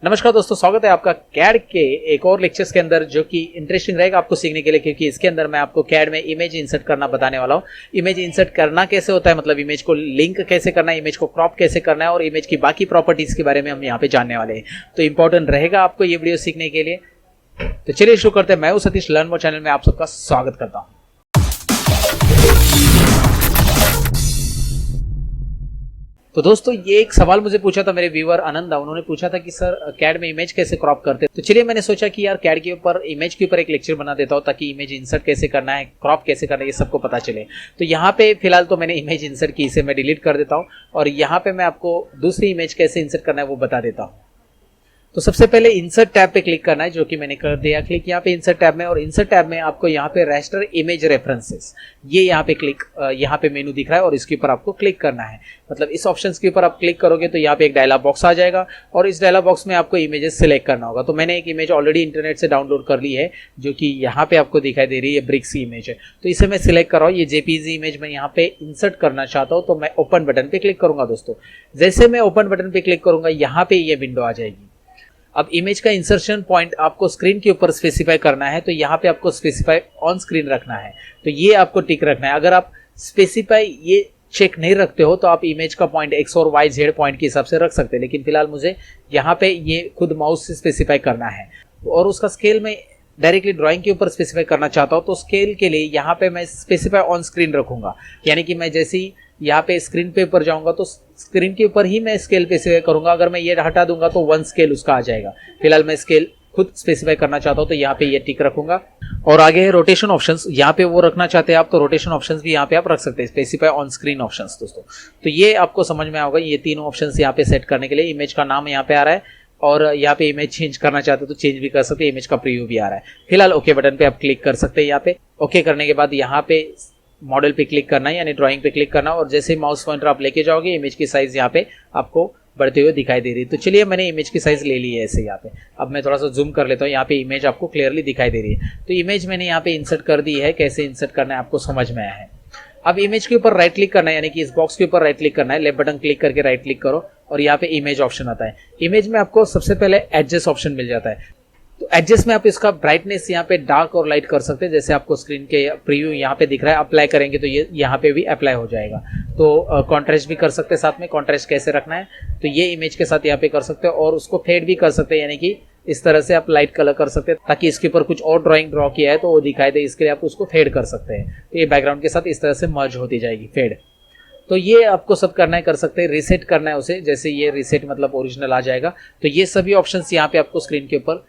नमस्कार दोस्तों, स्वागत है आपका कैड के एक और लेक्चर्स के अंदर, जो कि इंटरेस्टिंग रहेगा आपको सीखने के लिए, क्योंकि इसके अंदर मैं आपको कैड में इमेज इंसर्ट करना बताने वाला हूँ। इमेज इंसर्ट करना कैसे होता है, मतलब इमेज को लिंक कैसे करना है, इमेज को क्रॉप कैसे करना है और इमेज की बाकी प्रॉपर्टीज के बारे में हम यहाँ पे जानने वाले हैं। तो इंपॉर्टेंट रहेगा आपको ये वीडियो सीखने के लिए। तो चलिए शुरू करते हैं। मैं हूँ सतीश, लर्न मोर चैनल में आप सबका स्वागत करता हूँ। तो दोस्तों, ये एक सवाल मुझे पूछा था मेरे व्यूअर आनंदा। उन्होंने पूछा था कि सर कैड में इमेज कैसे क्रॉप करते हैं। तो चलिए मैंने सोचा कि यार कैड के ऊपर इमेज के ऊपर एक लेक्चर बना देता हूँ, ताकि इमेज इंसर्ट कैसे करना है, क्रॉप कैसे करना है, ये सबको पता चले। तो यहाँ पे फिलहाल तो मैंने इमेज इंसर्ट की, इसे मैं डिलीट कर देता हूँ और यहाँ पे मैं आपको दूसरी इमेज कैसे इंसर्ट करना है वो बता देता हूँ। तो सबसे पहले इंसर्ट टैब पे क्लिक करना है, जो कि मैंने कर दिया क्लिक यहाँ पे इंसर्ट टैब में। और इंसर्ट टैब में आपको यहाँ पे रैस्टर इमेज रेफरेंसेस, ये यहाँ पे क्लिक, यहाँ पे मेनू दिख रहा है और इसके ऊपर आपको क्लिक करना है। मतलब इस ऑप्शंस के ऊपर आप क्लिक करोगे तो यहाँ पे एक डायलॉग बॉक्स आ जाएगा और इस डायलॉग बॉक्स में आपको इमेजेस सिलेक्ट करना होगा। तो मैंने एक इमेज ऑलरेडी इंटरनेट से डाउनलोड कर ली है, जो कि यहाँ पे आपको दिखाई दे रही है, ब्रिक्स की इमेज है। तो इसे मैं सिलेक्ट कर रहा हूँ, ये जेपीजी इमेज मैं यहाँ पे इंसर्ट करना चाहता हूँ। तो मैं ओपन बटन पे क्लिक करूंगा दोस्तों। जैसे मैं ओपन बटन पे क्लिक करूंगा, यहाँ पे ये विंडो आ जाएगी। अब इमेज का इंसर्शन पॉइंट आपको स्क्रीन के ऊपर स्पेसिफाई करना है, तो यहाँ पे आपको स्पेसिफाई ऑन स्क्रीन रखना है। तो ये आपको टिक रखना है। अगर आप स्पेसिफाई ये चेक नहीं रखते हो तो आप इमेज का पॉइंट एक्स और वाई जेड पॉइंट के हिसाब से रख सकते हैं, लेकिन फिलहाल मुझे यहाँ पे ये खुद माउस से स्पेसिफाई करना है। और उसका स्केल में डायरेक्टली ड्राइंग के ऊपर स्पेसिफाई करना चाहता हूँ, तो स्केल के लिए यहाँ पे मैं स्पेसिफाई ऑन स्क्रीन रखूंगा। यानी कि मैं जैसे ही यहाँ पे स्क्रीन पे ऊपर जाऊंगा तो स्क्रीन के ऊपर ही मैं स्केल स्पेसिफाई करूंगा। अगर मैं ये हटा दूंगा तो 1 स्केल उसका आ जाएगा। फिलहाल मैं स्केल खुद स्पेसिफाई करना चाहता हूँ, तो यहाँ पे ये टिक रखूंगा। और आगे है रोटेशन ऑप्शंस, यहाँ पे वो रखना चाहते हैं आप, तो रोटेशन ऑप्शंस भी यहाँ पे आप रख सकते हैं, स्पेसिफाई ऑन स्क्रीन ऑप्शंस दोस्तों। तो ये आपको समझ में आएगा। ये तीनों ऑप्शंस यहाँ पे सेट करने के लिए इमेज का नाम यहाँ पे आ रहा है, और यहाँ पे इमेज चेंज करना चाहते हो तो चेंज भी कर सकते हैं, इमेज का प्रीव्यू भी आ रहा है। फिलहाल ओके बटन पे आप क्लिक कर सकते हैं। यहाँ पे ओके करने के बाद यहाँ पे मॉडल पे क्लिक करना है, यानी ड्राइंग पे क्लिक करना, और जैसे माउस पॉइंटर आप लेके जाओगे इमेज की साइज यहाँ पे आपको बढ़ते हुए दिखाई दे रही है। तो चलिए मैंने इमेज की साइज ले ली है ऐसे यहाँ पे। अब मैं थोड़ा सा जूम कर लेता हूँ, यहाँ पे इमेज आपको क्लियरली दिखाई दे रही है। तो इमेज मैंने यहाँ पे इंसर्ट कर दी है। कैसे इंसर्ट करना है आपको समझ में आया है। अब इमेज के ऊपर राइट क्लिक करना है, यानी कि इस बॉक्स के ऊपर राइट क्लिक करना है। लेफ्ट बटन क्लिक करके राइट क्लिक करो और यहाँ पे इमेज ऑप्शन आता है। इमेज में आपको सबसे पहले एडजस्ट ऑप्शन मिल जाता है। तो एडजस्ट में आप इसका ब्राइटनेस यहाँ पे डार्क और लाइट कर सकते हैं, जैसे आपको स्क्रीन के प्रीव्यू यहाँ पे दिख रहा है। अप्लाई करेंगे तो ये यहाँ पे भी अप्लाई हो जाएगा। तो कॉन्ट्रास्ट भी कर सकते हैं साथ में। कॉन्ट्रास्ट कैसे रखना है, तो ये इमेज के साथ यहाँ पे कर सकते हैं, और उसको फेड भी कर सकते हैं, यानी कि इस तरह से आप लाइट कलर कर सकते हैं ताकि इसके ऊपर कुछ और ड्राइंग ड्रॉ किया है तो वो दिखाई दे। इसके लिए आप उसको फेड कर सकते हैं। तो ये बैकग्राउंड के साथ इस तरह से मर्ज होती जाएगी, फेड। तो ये आपको सब करना है, कर सकते हैं। रीसेट करना है उसे, जैसे ये रीसेट मतलब ओरिजिनल आ जाएगा। तो ये सभी ऑप्शंस यहाँ पे आपको स्क्रीन के ऊपर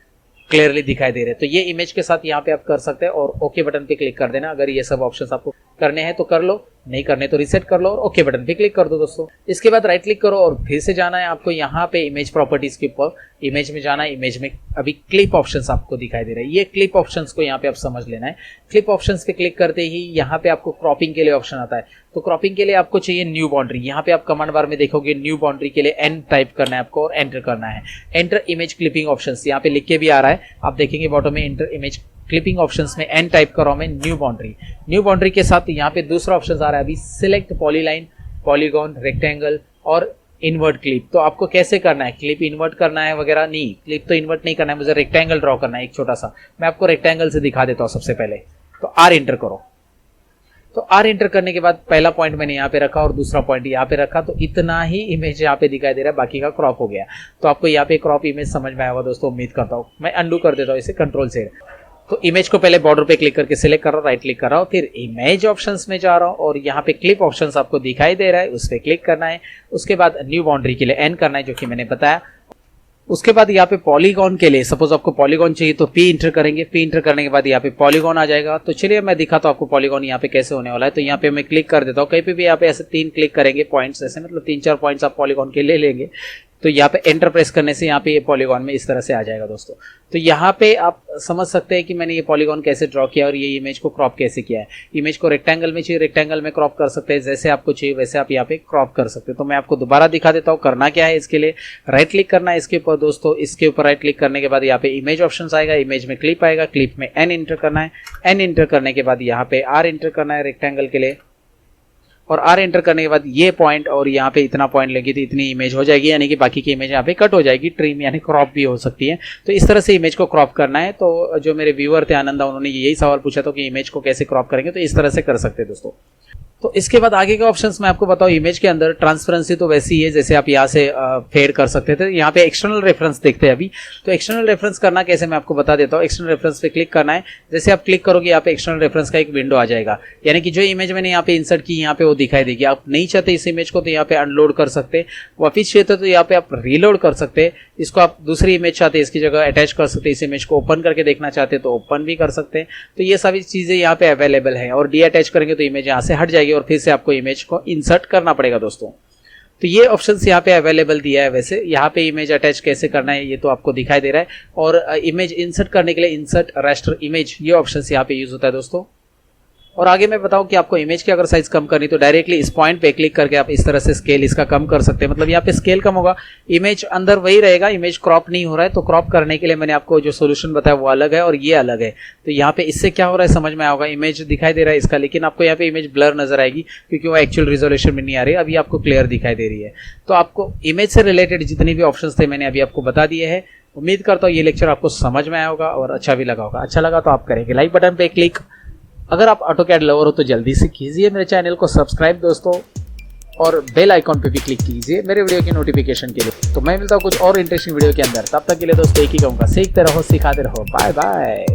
क्लियरली दिखाई दे रहे हैं। तो ये इमेज के साथ यहाँ पे आप कर सकते हैं और ओके बटन पे क्लिक कर देना। अगर ये सब ऑप्शंस आपको करने हैं तो कर लो, नहीं करने तो रीसेट कर लो और ओके बटन पे क्लिक कर दो दोस्तों। इसके बाद राइट क्लिक करो और फिर से जाना है आपको यहाँ पे इमेज प्रॉपर्टीज के ऊपर। इमेज में जाना है। इमेज में अभी क्लिप ऑप्शंस आपको दिखाई दे रहा है। ये क्लिप ऑप्शंस को यहाँ पे आप समझ लेना है। क्लिप ऑप्शंस पे क्लिक करते ही यहाँ पे आपको क्रॉपिंग के लिए ऑप्शन आता है। तो क्रॉपिंग के लिए आपको चाहिए न्यू बाउंड्री। यहाँ पे आप कमांड बार में देखोगे न्यू बाउंड्री के लिए एन टाइप करना है आपको और एंटर करना है। एंटर इमेज क्लिपिंग ऑप्शंस यहाँ पे लिख के भी आ रहा है, आप देखेंगे बॉटम में। एंटर इमेज क्लिपिंग ऑप्शंस में एन टाइप कर रहा हूं मैं, न्यू बाउंड्री। न्यू बाउंड्री के साथ यहाँ पे दूसरा ऑप्शन आ रहा है अभी, सिलेक्ट पॉलीलाइन, पॉलीगॉन, रेक्टेंगल और इन्वर्ट क्लिप। तो आपको कैसे करना है, क्लिप इन्वर्ट करना है वगैरह नहीं, क्लिप तो इन्वर्ट नहीं करना है, मुझे रेक्टेंगल ड्रॉ करना है एक छोटा सा। मैं आपको रेक्टेंगल से दिखा देता हूँ सबसे पहले। तो आर एंटर करो। तो आर एंटर करने के बाद पहला पॉइंट मैंने यहाँ पे रखा और दूसरा पॉइंट यहाँ पे रखा, तो इतना ही इमेज यहाँ पे दिखाई दे रहा है, बाकी का क्रॉप हो गया। तो आपको यहाँ पे क्रॉप इमेज समझ में आया होगा दोस्तों, उम्मीद करता हूँ। मैं अंडू कर देता हूँ इसे कंट्रोल से। तो इमेज को पहले बॉर्डर पे क्लिक करके सिलेक्ट कर रहा हूँ, राइट क्लिक कर रहा हूँ, फिर इमेज ऑप्शंस में जा रहा हूँ और यहाँ पे क्लिप ऑप्शंस आपको दिखाई दे रहा है, उस पर क्लिक करना है। उसके बाद न्यू बाउंड्री के लिए एन करना है, जो कि मैंने बताया। उसके बाद यहाँ पे पॉलीगॉन के लिए सपोज आपको पॉलीगॉन चाहिए तो पी इंटर करेंगे। पी इंटर करने के बाद यहाँ पे पॉलीगॉन आ जाएगा। तो चलिए मैं दिखाता हूँ आपको पॉलीगॉन यहाँ पे कैसे होने वाला है। तो यहाँ पे मैं क्लिक कर देता हूँ। कहीं पे भी यहाँ पे ऐसे 3 क्लिक करेंगे पॉइंट्स, ऐसे मतलब 3-4 पॉइंट्स आप पॉलीगॉन के ले लेंगे। तो यहाँ पे एंटर प्रेस करने से यहाँ पे ये पॉलीगॉन में इस तरह से आ जाएगा दोस्तों। तो यहाँ पे आप समझ सकते हैं कि मैंने ये पॉलीगॉन कैसे ड्रॉ किया और ये इमेज को क्रॉप कैसे किया है। इमेज को रेक्टेंगल में चाहिए, रेक्टेंगल में क्रॉप कर सकते हैं, जैसे आपको चाहिए वैसे आप यहाँ पे क्रॉप कर सकते हैं। तो मैं आपको दोबारा दिखा देता हूँ करना क्या है। इसके लिए राइट क्लिक करना है इसके ऊपर दोस्तों। इसके ऊपर राइट क्लिक करने के बाद यहाँ पे इमेज ऑप्शन आएगा, इमेज में क्लिप आएगा, क्लिप में एन इंटर करना है। एन इंटर करने के बाद यहाँ पे आर इंटर करना है रेक्टेंगल के लिए। और R एंटर करने के बाद ये पॉइंट और यहाँ पे इतना पॉइंट लेंगे तो इतनी इमेज हो जाएगी, यानी कि बाकी की इमेज यहाँ पे कट हो जाएगी, ट्रिम यानी क्रॉप भी हो सकती है। तो इस तरह से इमेज को क्रॉप करना है। तो जो मेरे व्यूअर थे आनंदा, उन्होंने यही सवाल पूछा था कि इमेज को कैसे क्रॉप करेंगे, तो इस तरह से कर सकते हैं दोस्तों। तो इसके बाद आगे के ऑप्शंस मैं आपको बताऊं, इमेज के अंदर ट्रांसपेरेंसी तो वैसी है जैसे आप यहाँ से फेड कर सकते थे। यहाँ पे एक्सटर्नल रेफरेंस देखते हैं अभी, तो एक्सटर्नल रेफरेंस करना कैसे मैं आपको बता देता हूँ। एक्सटर्नल रेफरेंस पे क्लिक करना है, जैसे आप क्लिक करोगे यहाँ पे एक्सटर्नल रेफरेंस का एक विंडो आ जाएगा, यानी कि जो इमेज मैंने यहाँ पे इंसर्ट की यहाँ पे वो दिखाई देगी। आप नहीं चाहते इस इमेज को तो यहाँ पे अनलोड कर सकते, वापिस चाहते तो यहाँ पे आप रीलोड कर सकते, इसको आप दूसरी इमेज चाहते इसकी जगह अटैच कर सकते, इस इमेज को ओपन करके देखना चाहते तो ओपन भी कर सकते हैं। तो ये सभी चीजें यहाँ पे अवेलेबल है, और डी अटैच करेंगे तो इमेज यहाँ से हट जाएगी और फिर से आपको इमेज को इंसर्ट करना पड़ेगा दोस्तों। तो ये ऑप्शंस यहाँ पे अवेलेबल दिया है। वैसे यहाँ पे इमेज अटैच कैसे करना है ये तो आपको दिखाई दे रहा है, और इमेज इंसर्ट करने के लिए इंसर्ट रेस्टर इमेज ये ऑप्शंस यहाँ पे यूज होता है दोस्तों। और आगे मैं बताऊं कि आपको इमेज की अगर साइज कम करनी तो डायरेक्टली इस पॉइंट पे क्लिक करके आप इस तरह से स्केल इसका कम कर सकते हैं। मतलब यहाँ पे स्केल कम होगा, इमेज अंदर वही रहेगा, इमेज क्रॉप नहीं हो रहा है। तो क्रॉप करने के लिए मैंने आपको जो सोल्यूशन बताया वो अलग है और ये अलग है। तो यहाँ पे इससे क्या हो रहा है समझ में आएगा, इमेज दिखाई दे रहा है इसका, लेकिन आपको यहाँ पे इमेज ब्लर नजर आएगी क्योंकि वो एक्चुअल रिजोल्यूशन में नहीं आ रही है। अभी आपको क्लियर दिखाई दे रही है। तो आपको इमेज से रिलेटेड जितनी भी ऑप्शन थे मैंने अभी आपको बता दिए हैं। उम्मीद करता हूँ ये लेक्चर आपको समझ में आया होगा और अच्छा भी लगा होगा। अच्छा लगा तो आप करेंगे लाइक बटन पे क्लिक। अगर आप ऑटोकैड लवर हो तो जल्दी से कीजिए मेरे चैनल को सब्सक्राइब दोस्तों, और बेल आइकॉन पे भी क्लिक कीजिए मेरे वीडियो की नोटिफिकेशन के लिए। तो मैं मिलता हूँ कुछ और इंटरेस्टिंग वीडियो के अंदर, तब तक के लिए दोस्तों एक ही कहूँगा, सीखते रहो सिखाते रहो, बाय बाय।